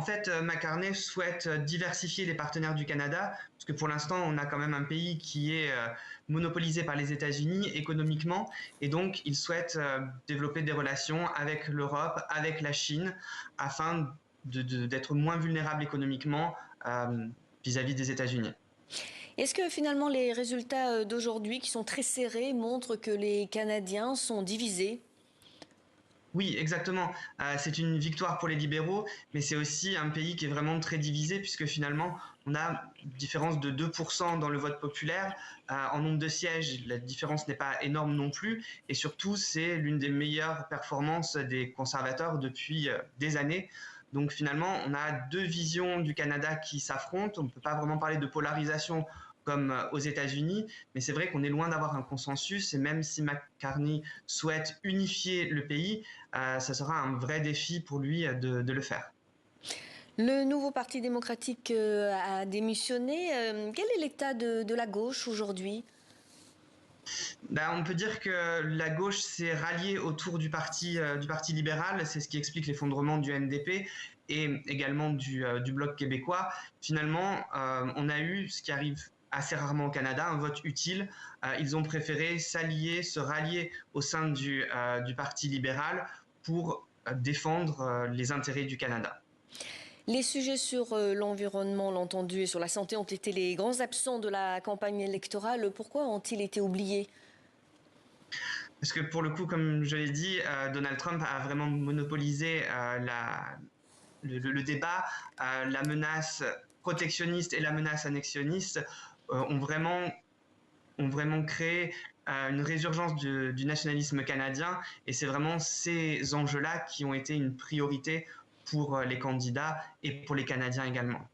en fait, McCartney souhaite diversifier les partenaires du Canada, parce que pour l'instant, on a quand même un pays qui est monopolisé par les États-Unis économiquement, et donc il souhaite développer des relations avec l'Europe, avec la Chine, afin d'être moins vulnérable économiquement vis-à-vis des États-Unis. Est-ce que finalement les résultats d'aujourd'hui, qui sont très serrés, montrent que les Canadiens sont divisés? Oui, exactement. C'est une victoire pour les libéraux, mais c'est aussi un pays qui est vraiment très divisé puisque finalement, on a une différence de 2% dans le vote populaire. En nombre de sièges, la différence n'est pas énorme non plus. Et surtout, c'est l'une des meilleures performances des conservateurs depuis des années. Donc finalement, on a deux visions du Canada qui s'affrontent. On ne peut pas vraiment parler de polarisation comme aux États-Unis, mais c'est vrai qu'on est loin d'avoir un consensus. Et même si McCartney souhaite unifier le pays, ça sera un vrai défi pour lui de le faire. Le nouveau Parti démocratique a démissionné. Quel est l'état de la gauche aujourd'hui? On peut dire que la gauche s'est ralliée autour du parti libéral, c'est ce qui explique l'effondrement du NDP et également du Bloc québécois. Finalement, on a eu ce qui arrive assez rarement au Canada, un vote utile. Ils ont préféré s'allier, se rallier au sein du Parti libéral pour défendre les intérêts du Canada. Les sujets sur l'environnement, l'entendu, et sur la santé ont été les grands absents de la campagne électorale. Pourquoi ont-ils été oubliés? Parce que pour le coup, comme je l'ai dit, Donald Trump a vraiment monopolisé le débat. La menace protectionniste et la menace annexionniste ont vraiment créé une résurgence du nationalisme canadien. Et c'est vraiment ces enjeux-là qui ont été une priorité pour les candidats et pour les Canadiens également.